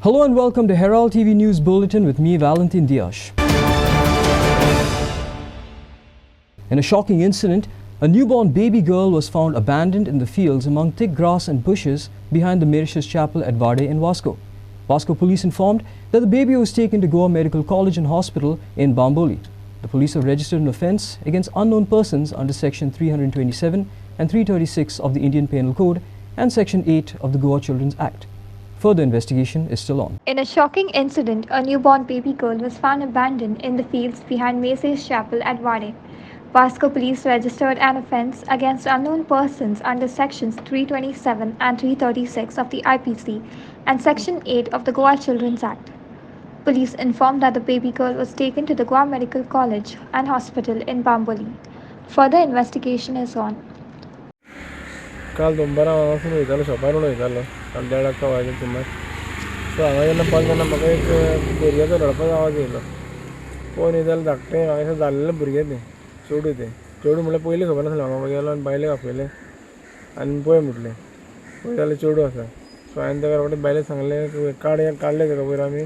Hello and welcome to Herald TV News Bulletin with me, Valentin Dias. In a shocking incident, a newborn baby girl was found abandoned in the fields among thick grass and bushes behind the Mauritius Chapel at Vade in Vasco. Vasco police informed that the baby was taken to Goa Medical College and Hospital in Bamboli. The police have registered an offence against unknown persons under Section 327 and 336 of the Indian Penal Code and Section 8 of the Goa Children's Act. Further investigation is still on. In a shocking incident, a newborn baby girl was found abandoned in the fields behind Mauritius Chapel at Vade. Vasco police registered an offence against unknown persons under Sections 327 and 336 of the IPC and Section 8 of the Goa Children's Act. Police informed that the baby girl was taken to the Goa Medical College and Hospital in Bamboli. Further investigation is on. काल दोनबारा हांगासून वयतालो शॉपार वयतालो काल 1:30 वाजे सुमार सो हांगा जेन्ना Paulo तेन्ना म्हाका एक भुरग्याचो रडपाचो आवाज येयलो पळोवन येतालो धाकटें म्हाका दिसता जाल्लेलें भुरगें तें चेडूं म्हणल्यार पयलीं खबर नासलें म्हाका गेलो आनी बायलेक आपयलें आनी पळय म्हटलें पळय जाल्यार चेडूं आसा सो हांवें ताका रोखडेंच बायलेक सांगलें काडलें ताका वयर आमी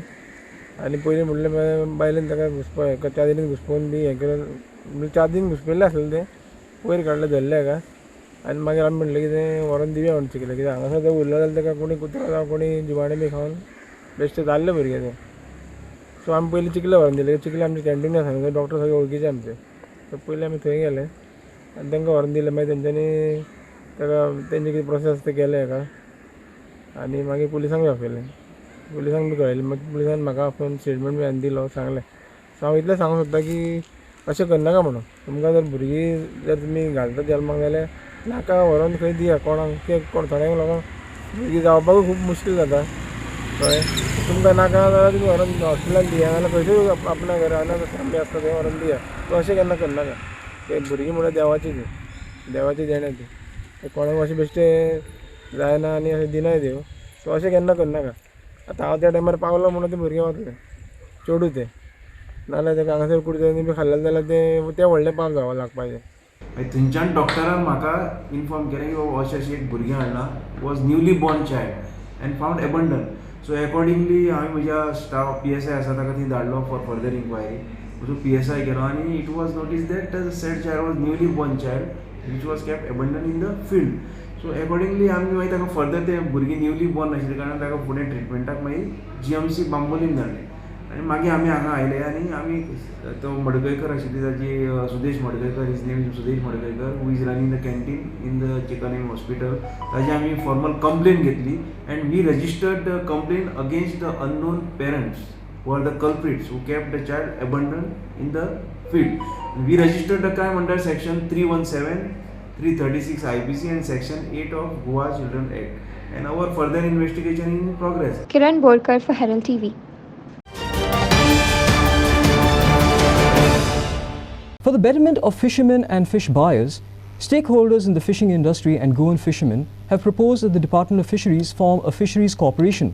आनी पयलीं म्हटलें बायलेन ताका घुसपा चादरीन घुसपोवन बी हें केलें म्हणजे चादरीन घुसपयल्लें आसलें तें वयर काडलें धरलें हाका आनी मागीर आमी म्हणलें की तें व्हरोन दिवया म्हणून चिंतलें कित्याक हांगासर जर उरलो जाल्यार ताका कोणी कुत्रो जावं कोणी जिवाणें बी खावन बेश्टें जाल्लें भुरगें तें सो आमी पयलीं चिकले व्हरोन दिलें चिकले आमचे कॅन्टीन आसा थंय डॉक्टर सगळे वळखीचे आमचे सो पयलीं आमी थंय गेले आनी तांकां व्हरोन दिलें मागीर तेंच्यांनी ताका तेंचे कितें प्रोसेस ते केलें हाका आनी मागीर पुलिसांक बी आपयलें पुलिसांक बी कळयलें मागीर पुलिसान म्हाका आपोवन स्टेटमेंट बी आनी दिलो सांगलें सो हांव इतलें सांगूंक सोदतां की अशें करनाका म्हणून तुमकां जर भुरगीं जर तुमी घालता जल्माक जाल्यार नाका व्हरोन खंय दिया कोणाक ते कोण थोड्यांक लोकांक भुरगीं जावपाकूय खूब मुश्कील जाता कळ्ळें तुमकां नाका जाल्यार तुमी व्हरोन हॉस्पिटलांत दिया नाल्यार खंयच्याय आपल्या घरान बी आसता थंय व्हरोन दिया सो अशें केन्ना करनाका ते भुरगीं म्हळ्यार देवाची ती देवाची देणें ती कोणाक अशें बेश्टें जायना आनी अशें दिनाय देव सो अशें केन्ना करनाका आतां हांव त्या टायमार पावलो म्हणून तें भुरगें वतलें चेडूं तें नाल्यार तेका हांगासर कुडचड्यांनी बी खाल्लें जाल्यार तें व्हडलें पाप जावपाक लागपाचें थंयच्यान डॉक्टरान म्हाका इन्फॉर्म केलें की बाबा अशें एक भुरगें हाडलां was newly born child and found abandon so accordingly हांवें म्हज्या स्टाफ PSI आसा ताका थंय धाडलो for further inquiry so PSI केलो आनी it was notice that said child was newly born child which was kept abandon in the field so accordingly आमी मागीर ताका फर्दर तें भुरगें न्यूली बॉर्न आशिल्लें कारणान ताका फुडें ट्रिटमेंटाक मागीर GMC बांबोलीम धाडलें आनी मागीर आमी हांगा आयले आनी आमी तो मडकयकर आशिल्ली ताची Sudesh Madkaikar his name Sudesh Madkaikar who is running the canteen in the chicken hospital ताजी आमी फॉर्मल कंप्लेन घेतली and we registered the complain against the unknown parents who are the culprits who kept the child abandon in the field we registered the crime under section 317 336 IPC and section 8 of Goa Children Act and our further investigation in progress. Kiran Borkar for Herald TV. For the betterment of fishermen and fish buyers, stakeholders in the fishing industry and Goan fishermen have proposed that the Department of Fisheries form a fisheries corporation.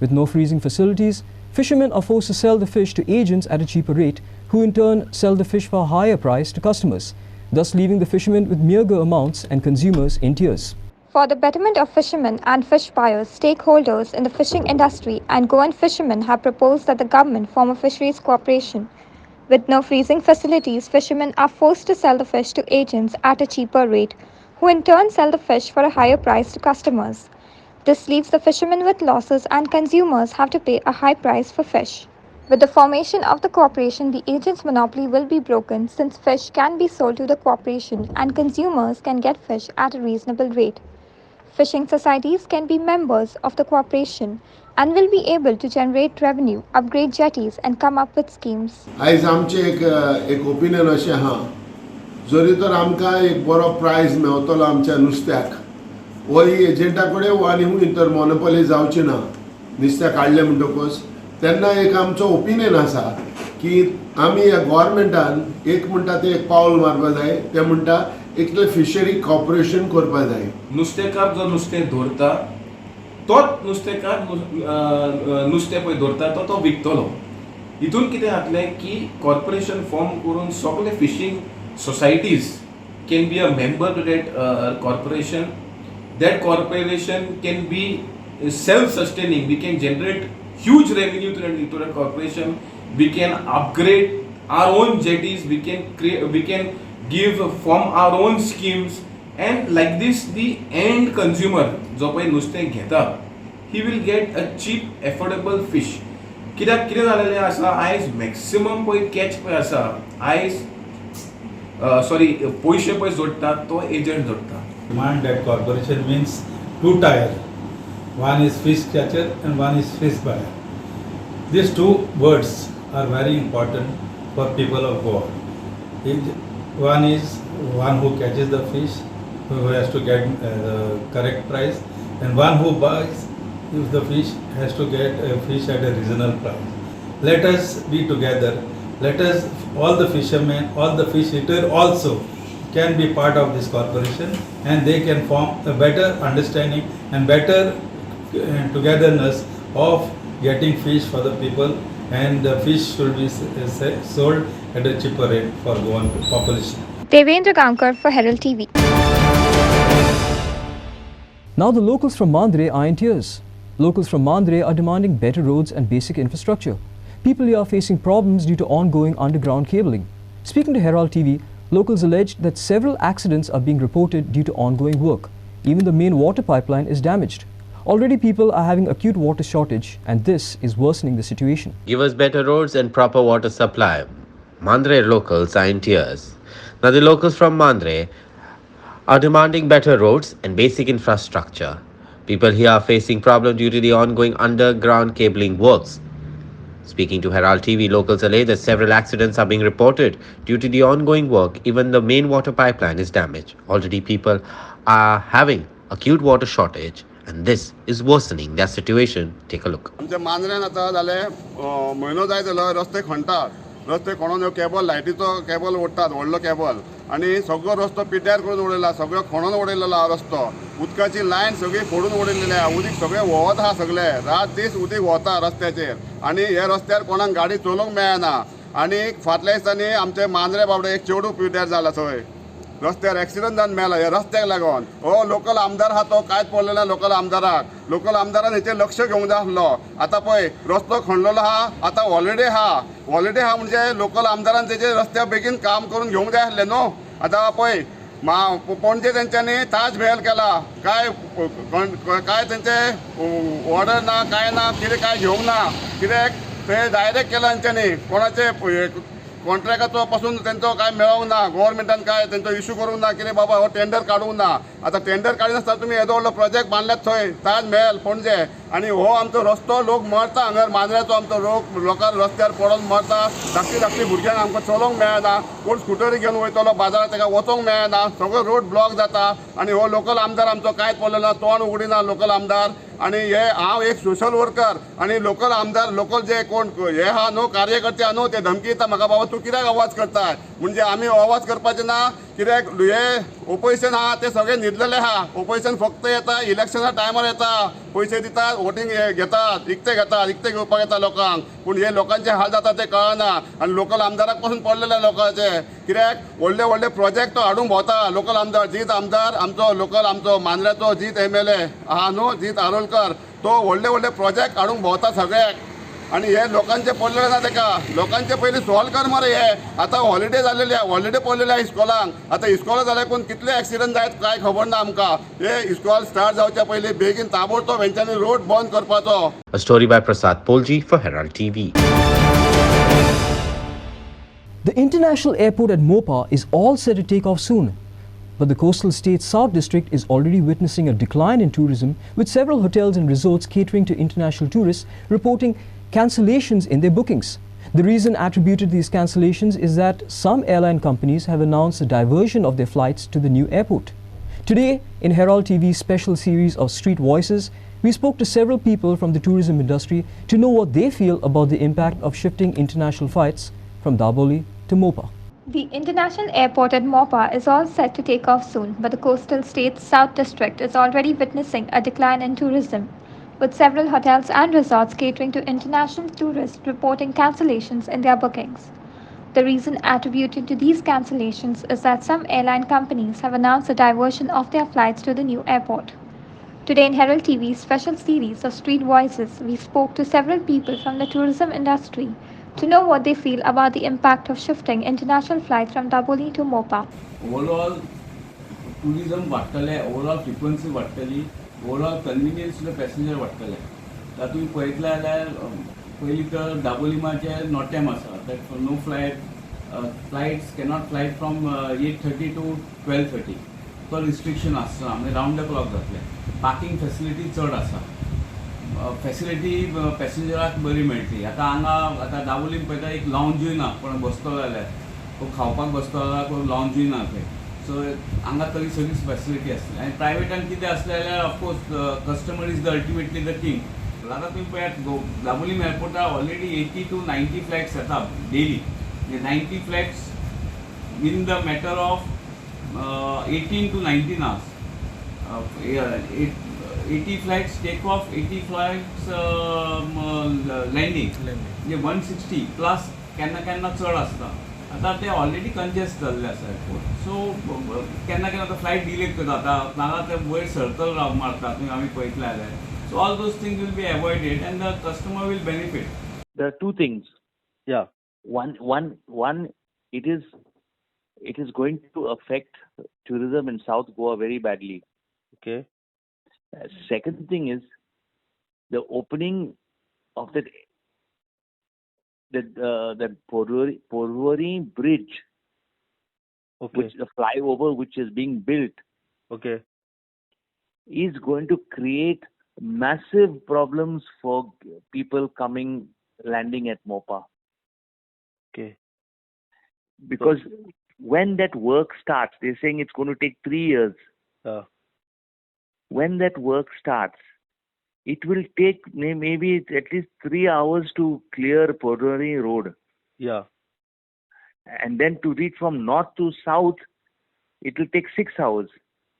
With no freezing facilities, fishermen are forced to sell the fish to agents at a cheaper rate, who in turn sell the fish for a higher price to customers, thus leaving the fishermen with meager amounts and consumers in tears. For the betterment of fishermen and fish buyers, stakeholders in the fishing industry and Goan fishermen have proposed that the government form a fisheries corporation. With no freezing facilities, fishermen are forced to sell the fish to agents at a cheaper rate, who in turn sell the fish for a higher price to customers. This leaves the fishermen with losses and consumers have to pay a high price for fish. With the formation of the corporation, the agent's monopoly will be broken since fish can be sold to the corporation and consumers can get fish at a reasonable rate. Fishing societies can be members of the corporation and will be able to generate revenue, upgrade jetties and come up with schemes. आयज आमचे एक opinion अशें आहा जरी तर आमकां एक बरो prize मेळटलो आमच्या नुस्त्याक वो एजंटा कडेन वो आनी हूंय तर मोनोपॉली जावची ना नुस्तें काडलें म्हणटकच तेन्ना एक आमचो ओपिनियन आसा की आमी ह्या गोवोरमेंटान एक म्हणटा ते एक पावल मारपा जाय ते म्हणटा एक फिशरी कॉर्पोरेशन करपा जाय नुस्तेकार जो नुस्तें धरता तोच नुस्तेकार नुस्तें पळय धरता तो विकतलो हितून कितें जातलें की कॉर्पोरेशन फॉर्म करून सगळे fishing societies can be a member to that corporation. That corporation can be self-sustaining. We can generate huge revenue to the corporation. We can upgrade our own jetties. We can create. We can give from our own schemes. And like this, the end consumer, जो पळय नुस्तें घेता, he will get a cheap, affordable fish. कित्याक कितें जालेलें आसा, आयज maximum पळय catch पळय आसा, आयज पयशे पळय जोडटा तो एजंट जोडटा. Demand that corporation means two tier. One is fish catcher and one is fish buyer. These two words are very important for people of Goa. One is one who catches the fish, who has to get the correct price, and one who buys if the fish has to get a fish at a reasonable price. Let us be together. Let us, all the fishermen, all the fish eater also can be part of this corporation, and they can form a better understanding and better togetherness of getting fish for the people, and the fish should be sold at a cheaper rate for Goan population. Devendra Gankar for Herald TV. Now the locals from Mandre are in tears. Locals from Mandre are demanding better roads and basic infrastructure. People here are facing problems due to ongoing underground cabling. Speaking to Herald TV, locals alleged that several accidents are being reported due to ongoing work. Even the main water pipeline is damaged. Already people are having acute water shortage, and this is worsening the situation. Give us better roads and proper water supply. Mandre locals are in tears. Now the locals from Mandre are demanding better roads and basic infrastructure. People here are facing problems due to the ongoing underground cabling works. Speaking to Herald TV, locals allege that several accidents are being reported due to the ongoing work. Even the main water pipeline is damaged. Already people are having acute water shortage, and this is worsening their situation. Take a look. आमच्या मांद्र्यान आतां जाले म्हयनो जाय जालो रस्ते खणटात. रस्ते खणून cable लायटीचो केबल ओडटात, व्हडलो केबल, आनी सगळो रस्तो पिड्ड्यार करून उडयला, सगळो खणून उडयलेलो हा रस्तो. उदकाची लायन सगळी फोडून उडयलेली आहा. उदीक सगळें व्हांवत आहा सगळें. रात दीस उदीक वता रस्त्याचेर, आनी हे रस्त्यार कोणाक गाडी चलोवंक मेळना. आनी फाटल्या दिसांनी आमचे मांद्रे बाबडे एक चेडूं पिड्ड्यार जाला थंय. रस्त्यार एक्सिडंट जावन मेला हे रस्त्याक लागून. हो लोकल आमदार आहा तो कांयच पडलेलो ना लोकल आमदाराक. लोकल आमदारान हेचेर लक्ष घेवंक जाय आसलो. आतां पळय रस्तो खणलेलो आहा, आतां हॉलिडे आहा म्हणजे लोकल आमदारान तेजेर रस्त्यार बेगीन काम करून घेवंक जाय आसलें न्हू. आतां पळय पणजे तेंच्यांनी ताज महल केला, काय तेंचे ऑर्डर ना, काय ना, कितें काय घेवंक ना. कित्याक थंय डायरेक्ट केला तेंच्यांनी, कोणाचे कॉन्ट्रॅक्टाचो पासून तेंचो काय मेळोंक ना. गव्हर्मेंटान काय तेंचो इश्यू करूंक ना. कितें बाबा हो टेंडर काडूंक ना. आतां टेंडर काडिनासतना तुमी येदो व्हडलो प्रोजेक्ट बांदल्यात थंय ताज महल पणजे, आनी हो आमचो रस्तो लोक मरता हांगा मांद्र्याचो. आमचो लोकांक रस्त्यार पडोन मरता. धाकटी भुरग्यांक आमकां चलोवंक मेळना. कोण स्कुटरी घेवन वयतलो बाजारात ताका वचोंक मेळना. सगळो रोड ब्लॉक जाता. आनी हो लोकल आमदार आमचो कांयच पडलो ना, तोंड उगडिना लोकल आमदार. आनी हे हांव एक सोशल वर्कर, आनी लोकल आमदार लोकल जे कोण हे आहा न्हू कार्यकर्ते आहा न्हू ते धमकी दिता म्हाका, बाबा तूं कित्याक आवाज करता. म्हणजे आमी आवाज करपाचे ना. कित्याक हे ओपोजिशन आहा ते सगळे न्हिदलेले आहा. ओपोजिशन फक्त येता इलेक्शना टायमार येता, पयशे दितात, वोटींग घेतात, इकते घेवपाक येता लोकांक. पूण हे लोकांचे हाल जाता ते कळना. आनी लोकल आमदाराक पासून पडलेले लोकांचे. कित्याक व्हडले व्हडले प्रोजेक्ट तो हाडूंक भोंवता लोकल आमदार. जीत आमदार आमचो लोकल आमचो मांद्र्याचो जीत MLA आहा न्हू जीत आरोलकर, तो व्हडले प्रोजेक्ट हाडूंक भोंवता सगळ्याक. आनी हे लोकांचे पडलेले ना तेका. लोकांचे पयलीं सॉल्व कर मरे हे. आतां हॉलिडे जाल्लेली आहा, हॉलिडे पडलेले आहा इस्कॉलांक. आतां इस्कॉला जाल्यार कितले एक्सिडंट जायत काय खबर ना आमकां. हे इस्कॉल स्टार्ट जावच्या पयलीं बेगीन ताबडतोब हेंच्यांनी रोड बंद करपाचो. A story by Prasad Polji for Herald TV. The international airport at Mopa is all set to take off soon. But the coastal state's South District is already witnessing a decline in tourism, with several hotels and resorts catering to international tourists reporting cancellations in their bookings. The reason attributed to these cancellations is that some airline companies have announced a diversion of their flights to the new airport. Today, in Herald TV's special series of Street Voices, we spoke to several people from the tourism industry to know what they feel about the impact of shifting international flights from Daboli to Mopa. The international airport at Mopa is all set to take off soon, but the coastal state's South District is already witnessing a decline in tourism, with several hotels and resorts catering to international tourists reporting cancellations in their bookings. The reason attributed to these cancellations is that some airline companies have announced a diversion of their flights to the new airport. Today in Herald TV's special series of Street Voices, we spoke to several people from the tourism industry to know what they feel about the impact of shifting international flights from Daboli to Mopa. Overall, tourism वाडटले, overall frequency वाडटली, overall convenience to the passenger वाडटले. आता तुम्ही पळयतले जाल्यार पयलीं तर दाबोलीमाचे नॉटेम आसा that no flights cannot fly from 8:30 to 12:30. तो restriction आसता म्हणजे रावंड द क्लॉक जातले. पार्किंग फेसिलिटी चड आसा. फेसिलिटी पॅसेंजराक बरी मेळटली. आतां दाबोलीम पळयता एक लावंजूय ना, कोण बसतो जाल्यार कोण खावपाक बसतो जाल्यार कोण लावंजूय ना थंय. सो हांगा तरी सगळी फेसिलिटी आसतली. आनी प्रायवेटान कितें आसलें जाल्यार of course customer is the ultimately the king. आतां तुमी पळयात दाबोलीम एअरपोर्टार ऑलरेडी 80 to 90 फ्लायट्स येता daily. 90 flights in the matter of 18 to 19 hours. 80 flights take off, 80 flights landing. म्हणजे 160 प्लस केन्ना केन्ना चड आसता. आतां ते ऑलरेडी कंजेस्ट जाल्ले आसा एअरपोर्ट. सो केन्ना केन्ना तो फ्लायट डिले करता. आतां नाजाल्यार ते वयर सर्कल मारता तुमी आमी पळयतले जाल्यार. So all those things will be avoided and the customer will benefit. There are two things. Yeah. One, it is going to affect tourism in South Goa very badly. Okay. Second thing is the opening of that Porvorim bridge, Okay. which the flyover which is being built, Okay. is going to create massive problems for people landing at Mopa. Okay. Because when that work starts, they're saying it's going to take 3 years. Yeah. When that work starts, it will take maybe at least 3 hours to clear Podori Road. Yeah. And then to reach from north to south, it will take 6 hours.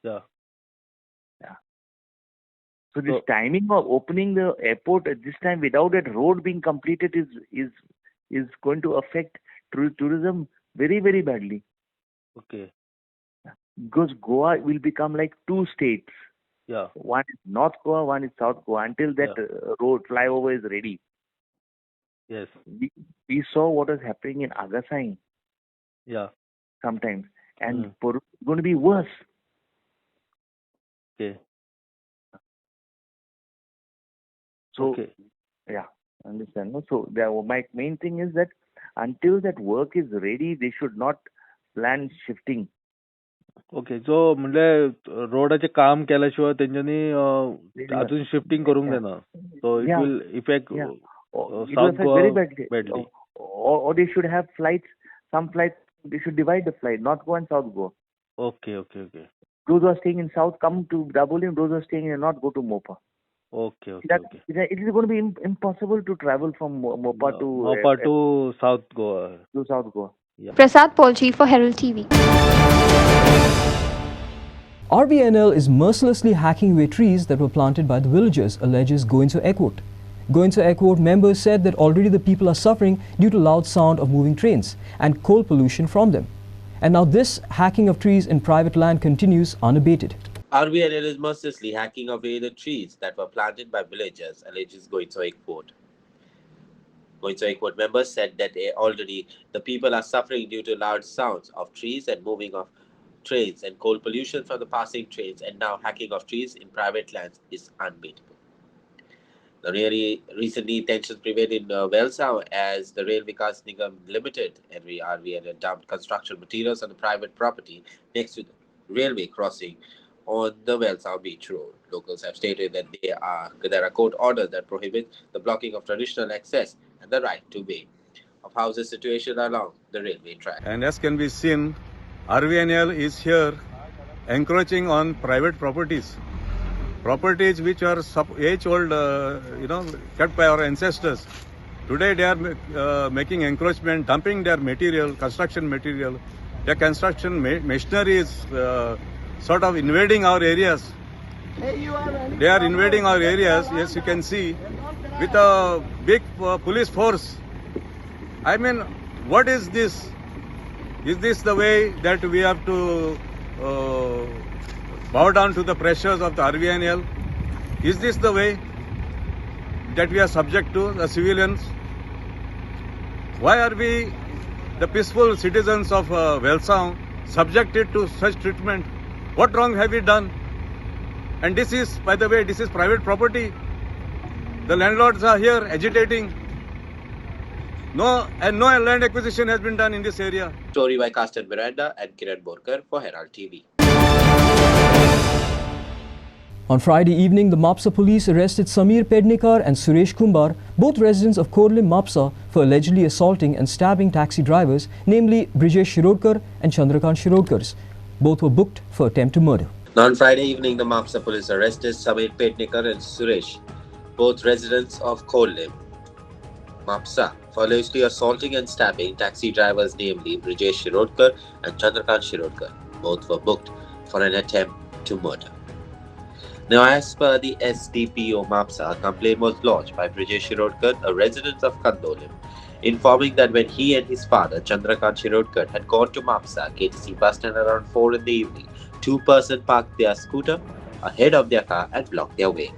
Yeah. So this timing of opening the airport at this time without that road being completed is going to affect tourism very, very badly. Okay. Because Goa will become like two states. Yeah. One is North Goa, one is South Goa until that road flyover is ready. Yes. We saw what is happening in Agasai Yeah. sometimes, and it's going to be worse. Okay. So, Okay. yeah, understand. No? So my main thing is that until that work is ready, they should not plan shifting. Okay. So म्हणजे रोडाचे काम केल्याशिवाय तेंच्यांनी अजून shifting करूंक जायना. So it will effect It will south affect Goa very badly. badly. Or they should have flights. Some flights they should divide the flight, North Goa and South Goa. Okay. Okay. Okay. Those who are staying in South come to Dabolim. Those who are staying in North go to Mopa. Okay. Okay. Okay. It is going to be impossible to travel from Mopa to South Goa. to South Goa. Prasad Polji for Herald TV. RVNL is mercilessly hacking away trees that were planted by the villagers, alleges Goinso Equot. Goinso Equot members said that already the people are suffering due to loud sound of moving trains and coal pollution from them. And now this hacking of trees in private land continues unabated. RVNL is mercilessly hacking away the trees that were planted by villagers, alleges Goinso Equot. Goinso Equot members said that already the people are suffering due to loud sounds of trees and moving of trains and coal pollution from the passing trains, and now hacking of trees in private lands is unbeatable. Now, recently tensions prevailed in Welsau as the Rail Vikas Nigam Limited and RVNL dumped construction materials on the private property next to the railway crossing on the Welsau Beach Road. Locals have stated that there are court orders that prohibit the blocking of traditional access and the right to way of houses situated along the railway track. And as can be seen, RVNL is here encroaching on private properties which are age-old, kept by our ancestors. Today they are making encroachment, dumping their material, construction material. Their construction machinery is sort of invading our areas. They are invading our areas, yes, you can see, with a big police force. I mean, what is this? Is this the way that we have to bow down to the pressures of the RVNL? Is this the way that we are subject to, the civilians? Why are we, the peaceful citizens of Welsang, subjected to such treatment? What wrong have we done? And this is, by the way, this is private property. The landlords are here agitating. No land acquisition has been done in this area. Story by Carsten Miranda and Kiran Borkar for Herald TV. On Friday evening, the Mapsa police arrested Samir Pednikar and Suresh Kumbar, both residents of Korlim, Mapsa, for allegedly assaulting and stabbing taxi drivers, namely Brijesh Shirodkar and Chandrakant Shirodkar. Both were booked for attempt to murder. Now, on Friday evening, the Mapsa police arrested Samir Pednikar and Suresh, both residents of Korlim, Mapsa, for allegedly assaulting and stabbing taxi drivers, namely Brijesh Shirodkar and Chandrakant Shirodkar. Both were booked for an attempt to murder. Now, as per the SDPO Mapsa, a complaint was lodged by Brijesh Shirodkar, a resident of Kandolim, informing that when he and his father, Chandrakant Shirodkar, had gone to Mapsa KTC bus stand around 4 in the evening, two persons parked their scooter ahead of their car and blocked their way.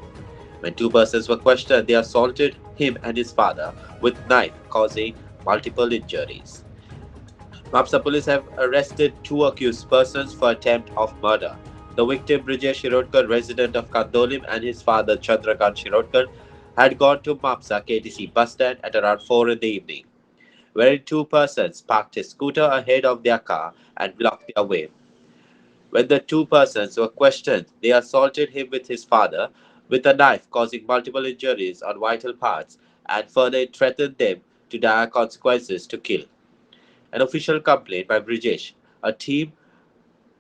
When two persons were questioned, they assaulted him and his father with knife, causing multiple injuries. Mapsa police have arrested two accused persons for attempt of murder. The victim, Brijesh Shirodkar, resident of Kandolim, and his father, Chandrakant Shirodkar, had gone to Mapsa KTC bus stand at around 4 in the evening, wherein two persons parked his scooter ahead of their car and blocked their way. When the two persons were questioned, they assaulted him with his father with a knife, causing multiple injuries on vital parts, and further threatened them to dire consequences to kill. An official complaint by Brijesh. A team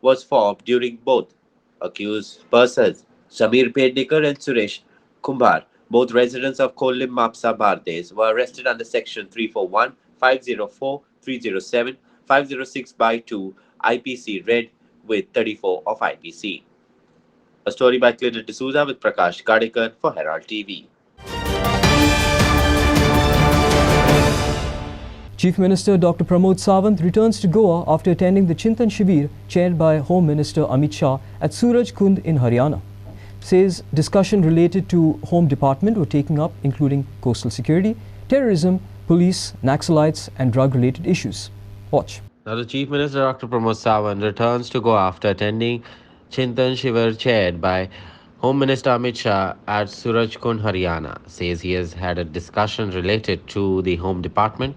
was formed during both accused persons, Samir Pednikar and Suresh Kumbar, both residents of Korlim Mapsa Bardez, were arrested under Section 341, 504, 307, 506 by 2 IPC Red with 34 of IPC. A story by Clinton D'Souza with Prakash Gadekar for Herald TV. Chief Minister Dr. Pramod Sawant returns to Goa after attending the Chintan Shivir chaired by Home Minister Amit Shah at Suraj Kund in Haryana. Says discussion related to Home Department were taken up, including coastal security, terrorism, police, Naxalites and drug-related issues. Watch. Now, the Chief Minister Dr. Pramod Sawant returns to Goa after attending Chintan Shivir chaired by Home Minister Amit Shah at Suraj Kund, Haryana. Says he has had a discussion related to the Home Department,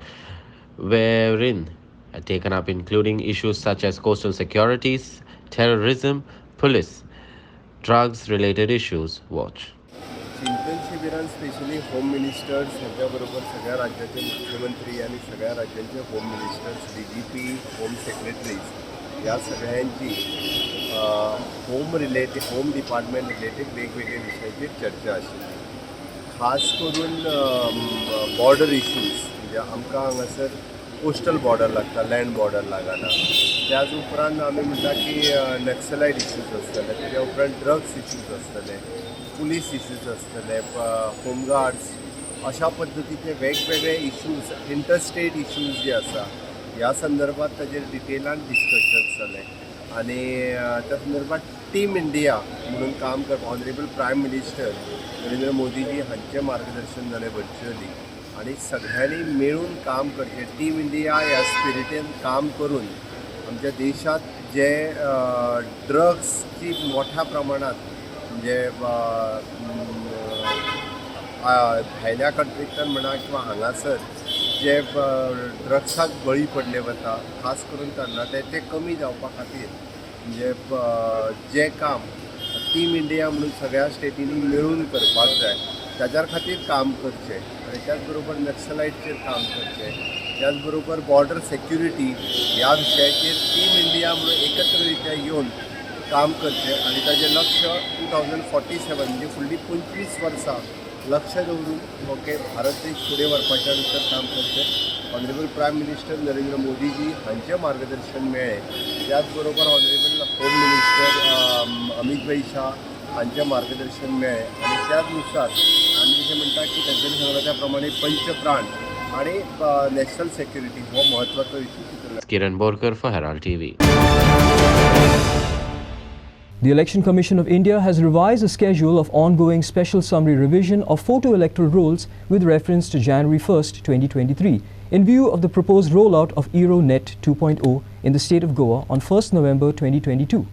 wherein taken up including issues such as coastal securities, terrorism, police, drugs-related issues. Watch. चिंतन शिबिरान specially home ministers ह्याच्या बरोबर सगळ्या राज्याचे मुख्यमंत्री आणि सगळ्या राज्यांचे home ministers DGP home secretaries या सगळ्यांची होम डिपार्टमेंट रिलेटेड वेगवेगळे विषयाची चर्चा आशिल्ली. खास करून बॉर्डर इश्यूज म्हणजे आमकां हांगासर कोस्टल बॉर्डर लागता, लँड बॉर्डर लागना. त्याच उपरांत आमी म्हणटा की नक्सलाइट इश्यूज आसतले, तेज्या उपरांत ड्रग्स इश्यूज आसतले, पुलीस इश्यूज आसतले, होमगार्ड्स, अशा पद्दतीचे वेगवेगळे इश्यूज, इंटरस्टेट इश्यूज जे आसा ह्या संदर्भात ताजेर डिटेलान डिस्कशन्स जाले. आनी त्या संदर्भात टीम इंडिया म्हणून काम करप ऑनरेबल प्रायम मिनिस्टर नरेंद्र मोदीजी हांचें मार्गदर्शन जालें व्हर्च्युअली. आणि सगळ्यांनी मिळून काम करचें, टीम इंडिया ह्या स्पिरिटीन काम करून आमच्या देशात जे ड्रग्सची मोठ्या प्रमाणात म्हणजे भायल्या कंट्रींतल्यान म्हणा किंवा हांगासर जे ड्रग्साक बळी पडले वता, खास करून तरणाटे, ते कमी जावपा खातीर म्हणजे जे काम टीम इंडिया म्हणून सगळ्या स्टेटींनी मिळून करपाक जाय, त्याच्या खातीर काम करचें. आणि त्याचबरोबर नक्सलाइटचेर काम करचें, त्याचबरोबर बॉर्डर सेक्युरिटी ह्या विशयाचेर टीम इंडिया म्हणून एकत्ररित्या येवन काम करचें. आणि ताजें लक्ष 2047 म्हणजे फुडलीं 25 वर्सां लक्ष दवरून ओके भारत देश फुडें व्हरपाच्या नुसार काम करचें. ऑनरेबल प्रायम मिनिस्टर नरेंद्र मोदीजी हांचें मार्गदर्शन मेळ्ळें. त्याचबरोबर ऑनरेबल होम मिनिस्टर अमित भाई शाह हांचें मार्गदर्शन मेळ्ळें. आणि त्याच नुसार आमी कितें म्हणटा की तांच्यांनी सांगला त्या प्रमाणे पंचप्राण आणि नॅशनल सेक्युरिटी हो म्हत्वाचो issue चित्रला. Kiran Borkar for Herald TV. The Election Commission of India has revised the schedule of ongoing special summary revision of photo electoral rolls with reference to January 1st, 2023, in view of the proposed rollout of Aeronet 2.0 in the state of Goa on 1st November 2022.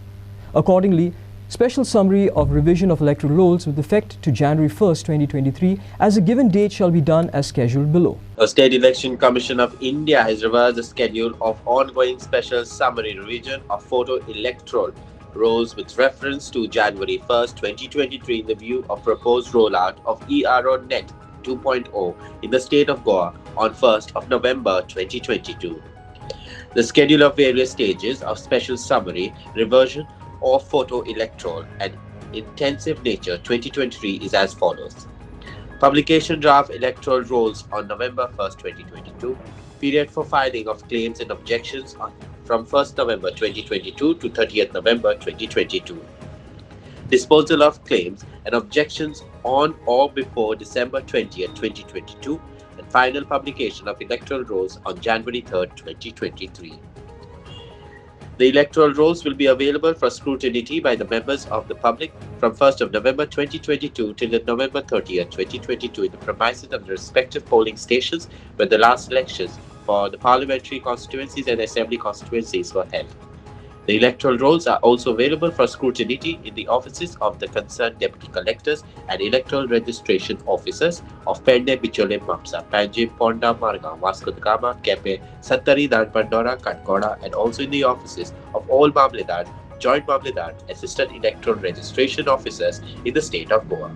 Accordingly, special summary of revision of electoral rolls with effect to January 1st, 2023 as a given date shall be done as scheduled below. The State Election Commission of India has reversed the schedule of ongoing special summary revision of photo electoral rolls with reference to January 1st, 2023 in the view of proposed rollout of Aeronet 2.0 in the state of Goa on 1st of November 2022. The schedule of various stages of special summary reversion of photo electoral and intensive nature 2023 is as follows. Publication draft electoral rolls on November 1st, 2022. Period for filing of claims and objections from 1st November 2022 to 30th November 2022. Disposal of claims and objections on or before December 20th, 2022, and final publication of electoral rolls on January 3rd, 2023. The electoral rolls will be available for scrutiny by the members of the public from 1st of November 2022 till November 30th, 2022 in the premises of the respective polling stations where the last elections for the parliamentary constituencies and assembly constituencies were held. The electoral rolls are also available for scrutiny in the offices of the concerned deputy collectors and electoral registration officers of Pende, Bichole, Mamsa, Panjim, Ponda, Margao, Vasco da Gama, Kepe, Santari, Danpandora, Katkoda, and also in the offices of all Mamledar, Joint Mamledar, Assistant Electoral Registration Officers in the state of Goa.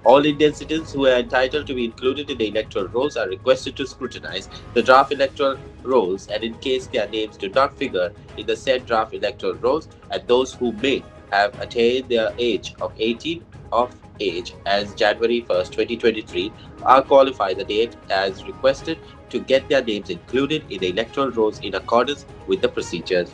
All Indian citizens who are entitled to be included in the electoral rolls are requested to scrutinize the draft electoral rolls, and in case their names do not figure in the said draft electoral rolls, and those who may have attained their age of 18 of age as January 1st, 2023 are qualified the date as requested to get their names included in the electoral rolls in accordance with the procedures.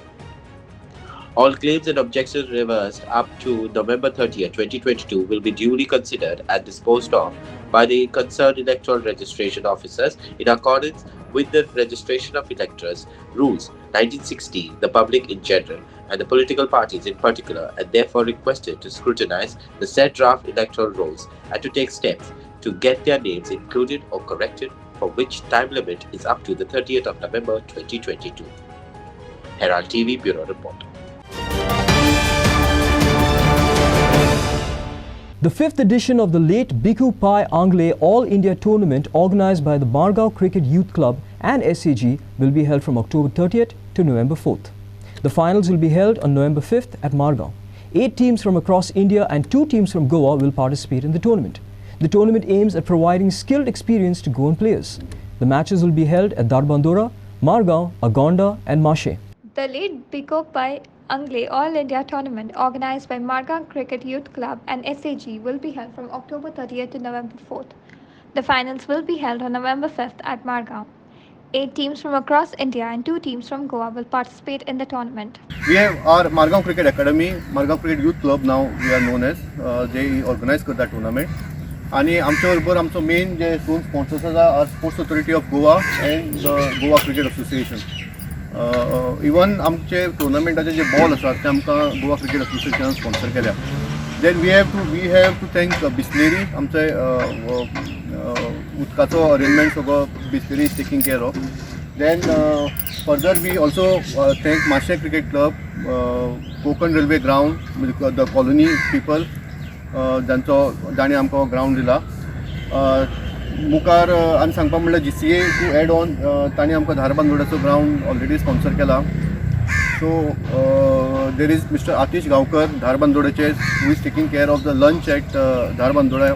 All claims and objections reversed up to November 30th, 2022 will be duly considered and disposed of by the concerned electoral registration officers in accordance with the Registration of Electors Rules 1960, the public in general and the political parties in particular, and therefore requested to scrutinize the said draft electoral rolls and to take steps to get their names included or corrected, for which time limit is up to the 30th of November 2022. Herald TV Bureau Report. The fifth edition of the late Bhikkhu Pai Angle All India Tournament organized by the Margao Cricket Youth Club and SAG will be held from October 30th to November 4th. The finals will be held on November 5th at Margao. 8 teams from across India and 2 teams from Goa will participate in the tournament. The tournament aims at providing skilled experience to Goan players. The matches will be held at Darbandora, Margao, Agonda and Mashe. The late Bhikkhu Pai Angle All India Tournament organized by Margao Cricket Youth Club and SAG will be held from October 30th to November 4th. The finals will be held on November 5th at Margao. 8 teams from across India and 2 teams from Goa will participate in the tournament. We have our Margao Cricket Academy, Margao Cricket Youth Club now we are known as. They organize that tournament. आणि आमच्या बरोबर आमचो main जे दोन sponsors आसा sports authority of Goa and the Goa cricket association. Even आमचे टुर्नामेंटाचे जे ball आसात ते आमकां गोवा क्रिकेट असोसिएशनान स्पॉन्सर केल्या. Then we have to thank Bisleri. आमचे उदकाचो अरेंजमेंट सगळो Bisleri is taking care of. Then further we also thank Mashe cricket club, Konkan railway ground, the colony people जाणी आमकां ग्राउंड दिला. मुखार आनी सांगपाक म्हणल्यार GCA टू एड ऑन तांणी आमकां धारबांदोड्याचो ग्राउंड ऑलरेडी स्पॉन्सर केला. So there is mister Atish Gaonkar धारबांदोड्याचे who is taking care of the lunch at धारबांदोड्या.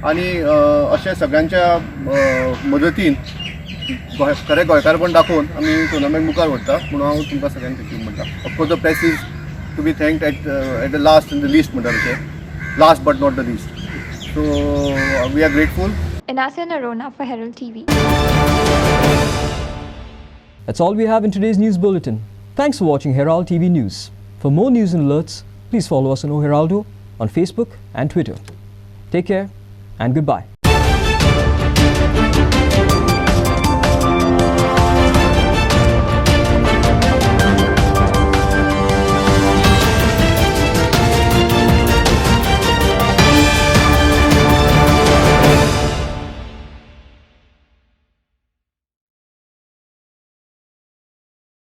आनी अशें सगळ्यांच्या मदतीन खरें गोंयकारपण दाखोवन आमी टुर्नामेंट मुखार व्हरता म्हणून हांव तुमकां सगळ्यांक थँक्यू म्हणटा. Of course the press is to be thanked at the last in the list म्हणटा तशें, last but not the least. So we are grateful. Inasia Narona for Herald TV. That's all we have in today's news bulletin. Thanks for watching Herald TV News. For more news and alerts, please follow us on O Heraldo on Facebook and Twitter. Take care and goodbye.